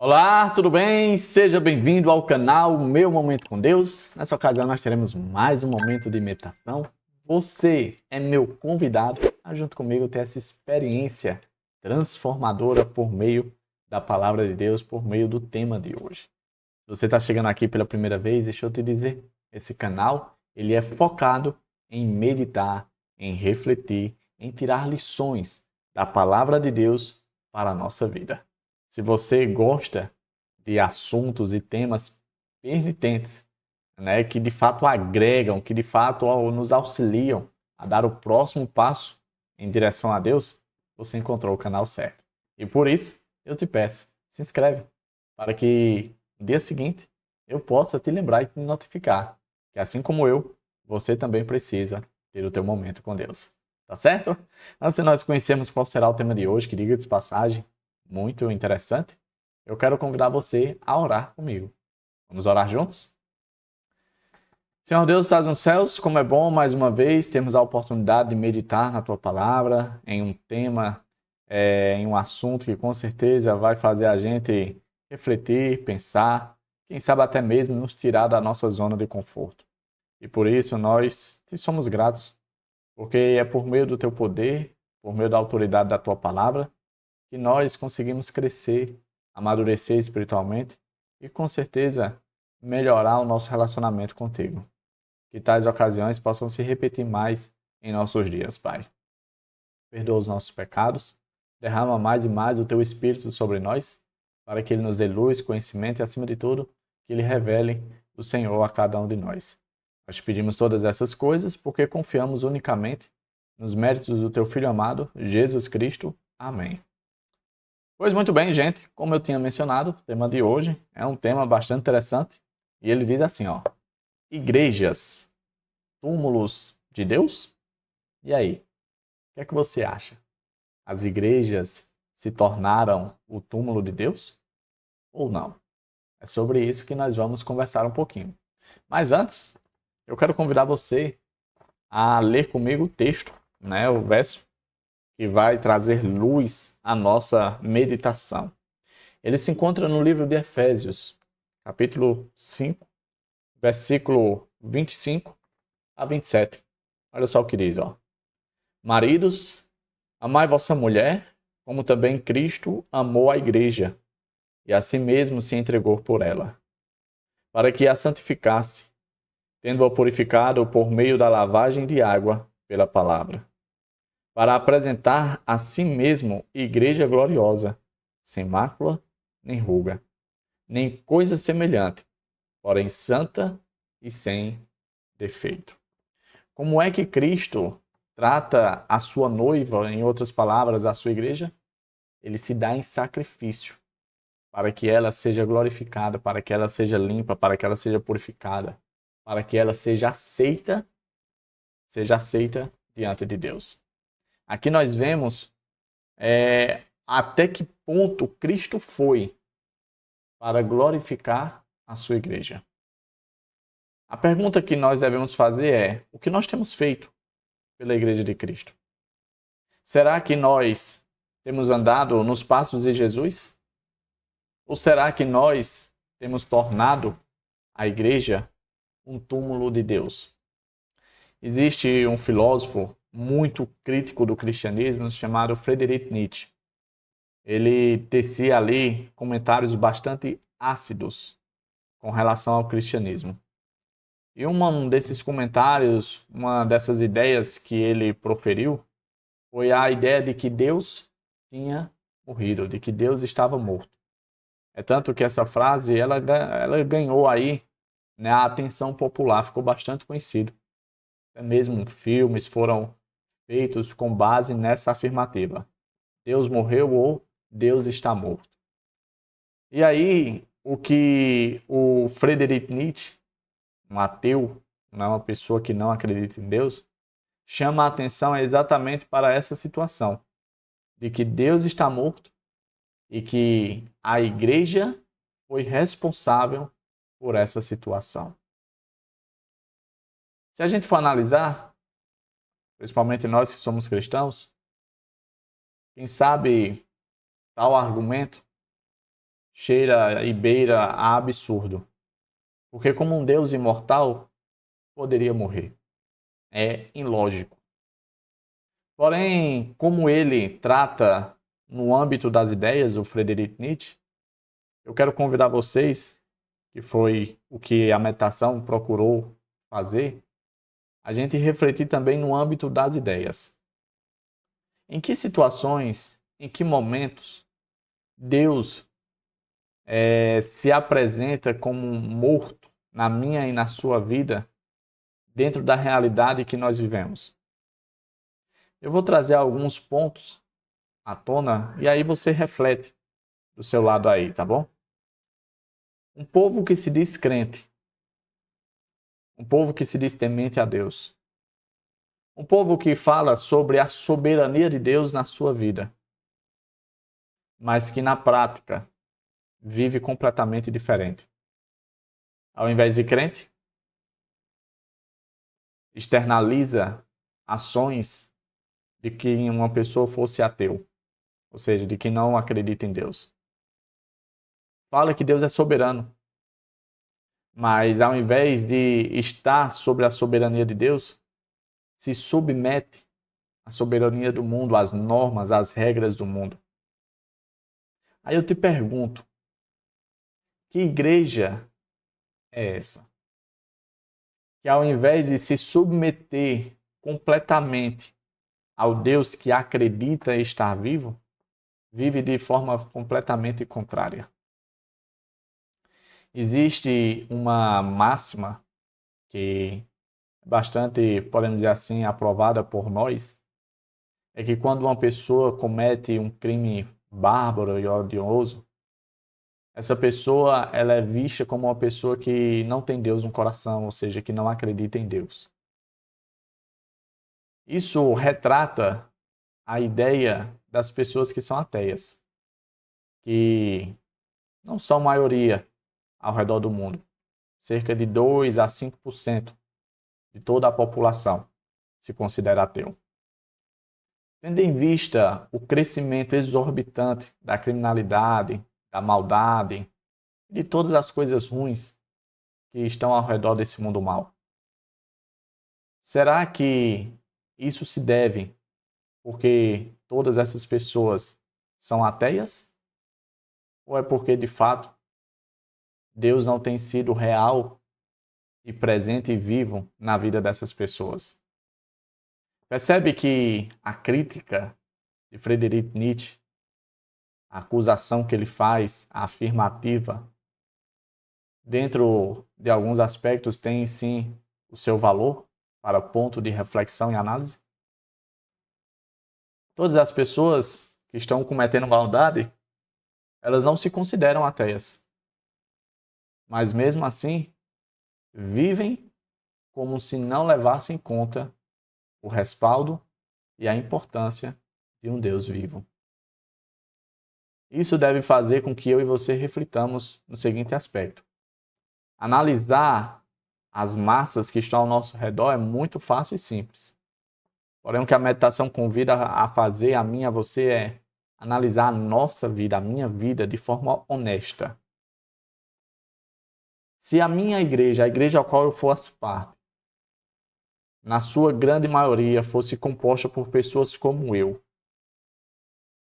Olá, tudo bem? Seja bem-vindo ao canal Meu Momento com Deus. Nessa ocasião nós teremos mais um momento de meditação. Você é meu convidado a junto comigo ter essa experiência transformadora por meio da palavra de Deus, por meio do tema de hoje. Se você está chegando aqui pela primeira vez, deixa eu te dizer, esse canal ele é focado em meditar, em refletir, em tirar lições da palavra de Deus para a nossa vida. Se você gosta de assuntos e temas pertinentes, né, que de fato agregam, que de fato nos auxiliam a dar o próximo passo em direção a Deus, você encontrou o canal certo. E por isso, eu te peço, se inscreve, para que no dia seguinte eu possa te lembrar e te notificar que assim como eu, você também precisa ter o teu momento com Deus. Tá certo? Antes de nós conhecermos qual será o tema de hoje, que diga de passagem, muito interessante, eu quero convidar você a orar comigo. Vamos orar juntos? Senhor Deus, estás nos céus, como é bom mais uma vez termos a oportunidade de meditar na Tua Palavra, em um tema, em um assunto que com certeza vai fazer a gente refletir, pensar, quem sabe até mesmo nos tirar da nossa zona de conforto. E por isso nós te somos gratos, porque é por meio do Teu poder, por meio da autoridade da Tua Palavra, que nós conseguimos crescer, amadurecer espiritualmente e com certeza melhorar o nosso relacionamento contigo. Que tais ocasiões possam se repetir mais em nossos dias, Pai. Perdoa os nossos pecados, derrama mais e mais o Teu Espírito sobre nós, para que Ele nos dê luz, conhecimento e, acima de tudo, que Ele revele o Senhor a cada um de nós. Nós te pedimos todas essas coisas porque confiamos unicamente nos méritos do Teu Filho amado, Jesus Cristo. Amém. Pois muito bem, gente, como eu tinha mencionado, o tema de hoje é um tema bastante interessante e ele diz assim, ó: igrejas, túmulos de Deus? E aí, o que é que você acha? As igrejas se tornaram o túmulo de Deus ou não? É sobre isso que nós vamos conversar um pouquinho. Mas antes, eu quero convidar você a ler comigo o texto, né, o verso que vai trazer luz à nossa meditação. Ele se encontra no livro de Efésios, capítulo 5, versículo 25 a 27. Olha só o que diz, ó. Maridos, amai vossa mulher, como também Cristo amou a igreja, e a si mesmo se entregou por ela, para que a santificasse, tendo-a purificado por meio da lavagem de água pela palavra, para apresentar a si mesmo igreja gloriosa, sem mácula, nem ruga, nem coisa semelhante, porém santa e sem defeito. Como é que Cristo trata a sua noiva, em outras palavras, a sua igreja? Ele se dá em sacrifício para que ela seja glorificada, para que ela seja limpa, para que ela seja purificada, para que ela seja aceita diante de Deus. Aqui nós vemos até que ponto Cristo foi para glorificar a sua igreja. A pergunta que nós devemos fazer é: o que nós temos feito pela Igreja de Cristo? Será que nós temos andado nos passos de Jesus? Ou será que nós temos tornado a Igreja um túmulo de Deus? Existe um filósofo muito crítico do cristianismo chamado Friedrich Nietzsche. Ele tecia ali comentários bastante ácidos com relação ao cristianismo. E um desses comentários, uma dessas ideias que ele proferiu, foi a ideia de que Deus tinha morrido, de que Deus estava morto. É tanto que essa frase ela ganhou aí, né, a atenção popular, ficou bastante conhecido. Até mesmo filmes foram feitos com base nessa afirmativa. Deus morreu ou Deus está morto. E aí, o que o Friedrich Nietzsche, um ateu, não é uma pessoa que não acredita em Deus, chama a atenção exatamente para essa situação, de que Deus está morto e que a igreja foi responsável por essa situação. Se a gente for analisar, principalmente nós que somos cristãos, quem sabe tal argumento cheira e beira a absurdo. Porque como um Deus imortal poderia morrer. É ilógico. Porém, como ele trata no âmbito das ideias, o Friedrich Nietzsche, eu quero convidar vocês, que foi o que a meditação procurou fazer, a gente refletir também no âmbito das ideias. Em que situações, em que momentos Deus se apresenta como um morto na minha e na sua vida, dentro da realidade que nós vivemos? Eu vou trazer alguns pontos à tona e aí você reflete do seu lado aí, tá bom? Um povo que se diz crente, um povo que se diz temente a Deus, um povo que fala sobre a soberania de Deus na sua vida, mas que na prática vive completamente diferente. Ao invés de crente, externaliza ações de que uma pessoa fosse ateu, ou seja, de que não acredita em Deus. Fala que Deus é soberano, mas ao invés de estar sobre a soberania de Deus, se submete à soberania do mundo, às normas, às regras do mundo. Aí eu te pergunto, que igreja é essa? Que ao invés de se submeter completamente ao Deus que acredita estar vivo, vive de forma completamente contrária. Existe uma máxima que é bastante, podemos dizer assim, aprovada por nós, é que quando uma pessoa comete um crime bárbaro e odioso, essa pessoa ela é vista como uma pessoa que não tem Deus no coração, ou seja, que não acredita em Deus. Isso retrata a ideia das pessoas que são ateias, que não são maioria ao redor do mundo. Cerca de 2 a 5% de toda a população se considera ateu. Tendo em vista o crescimento exorbitante da criminalidade, da maldade, de todas as coisas ruins que estão ao redor desse mundo mal. Será que isso se deve porque todas essas pessoas são ateias? Ou é porque, de fato, Deus não tem sido real e presente e vivo na vida dessas pessoas? Percebe que a crítica de Friedrich Nietzsche, a acusação que ele faz, a afirmativa, dentro de alguns aspectos tem sim o seu valor para ponto de reflexão e análise? Todas as pessoas que estão cometendo maldade, elas não se consideram ateias. Mas mesmo assim, vivem como se não levassem em conta o respaldo e a importância de um Deus vivo. Isso deve fazer com que eu e você reflitamos no seguinte aspecto. Analisar as massas que estão ao nosso redor é muito fácil e simples. Porém, o que a meditação convida a fazer, a mim e a você, é analisar a nossa vida, a minha vida, de forma honesta. Se a minha igreja, a igreja ao qual eu fosse parte, na sua grande maioria fosse composta por pessoas como eu,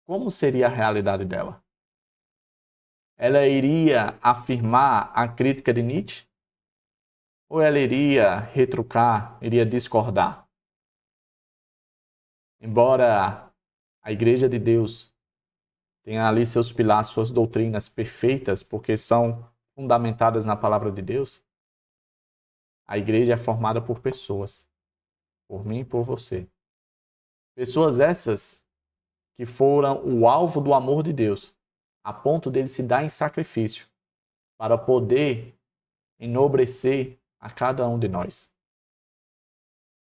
como seria a realidade dela? Ela iria afirmar a crítica de Nietzsche? Ou ela iria retrucar, iria discordar? Embora a Igreja de Deus tenha ali seus pilares, suas doutrinas perfeitas, porque são fundamentadas na palavra de Deus, a igreja é formada por pessoas, por mim e por você. Pessoas essas que foram o alvo do amor de Deus, a ponto dele se dar em sacrifício para poder enobrecer a cada um de nós.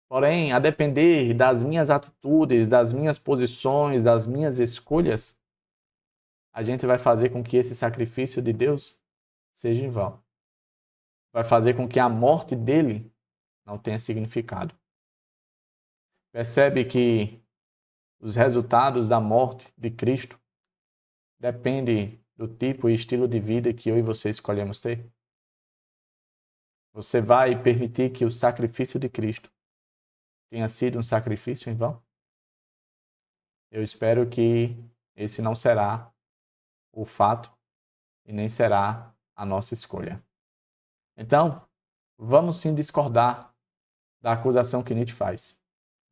Porém, a depender das minhas atitudes, das minhas posições, das minhas escolhas, a gente vai fazer com que esse sacrifício de Deus seja em vão. Vai fazer com que a morte dele não tenha significado. Percebe que os resultados da morte de Cristo dependem do tipo e estilo de vida que eu e você escolhemos ter? Você vai permitir que o sacrifício de Cristo tenha sido um sacrifício em vão? Eu espero que esse não será o fato e nem será a nossa escolha. Então, vamos sim discordar da acusação que Nietzsche faz.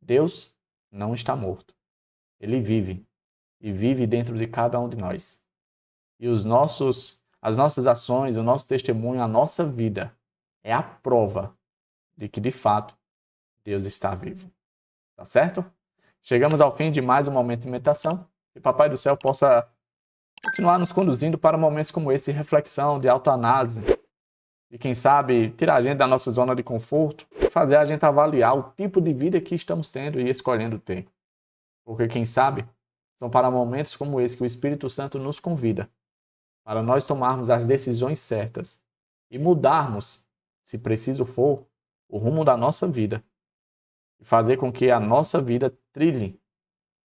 Deus não está morto. Ele vive e vive dentro de cada um de nós. E as nossas ações, o nosso testemunho, a nossa vida é a prova de que, de fato, Deus está vivo. Tá certo? Chegamos ao fim de mais um momento de meditação. Que Papai do Céu possa continuar nos conduzindo para momentos como esse de reflexão, de autoanálise. E quem sabe tirar a gente da nossa zona de conforto e fazer a gente avaliar o tipo de vida que estamos tendo e escolhendo ter. Porque quem sabe são para momentos como esse que o Espírito Santo nos convida para nós tomarmos as decisões certas e mudarmos, se preciso for, o rumo da nossa vida e fazer com que a nossa vida trilhe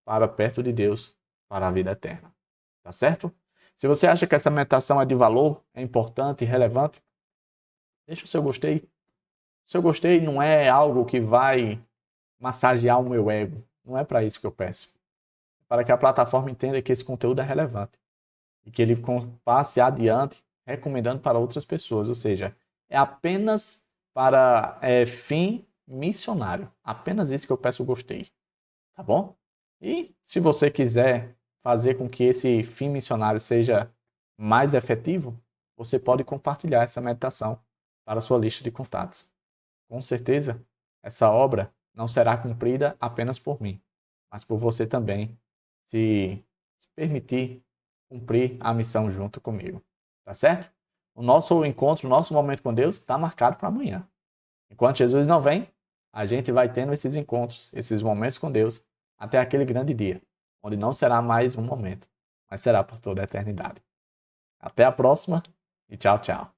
para perto de Deus, para a vida eterna. Tá certo? Se você acha que essa meditação é de valor, é importante e relevante, deixa o seu gostei. O seu gostei não é algo que vai massagear o meu ego. Não é para isso que eu peço. É para que a plataforma entenda que esse conteúdo é relevante e que ele passe adiante recomendando para outras pessoas. Ou seja, é apenas para fim missionário. Apenas isso que eu peço gostei. Tá bom? E se você quiser fazer com que esse fim missionário seja mais efetivo, você pode compartilhar essa meditação para a sua lista de contatos. Com certeza, essa obra não será cumprida apenas por mim, mas por você também, se permitir cumprir a missão junto comigo. Tá certo? O nosso encontro, o nosso momento com Deus está marcado para amanhã. Enquanto Jesus não vem, a gente vai tendo esses encontros, esses momentos com Deus, até aquele grande dia, onde não será mais um momento, mas será por toda a eternidade. Até a próxima e tchau, tchau.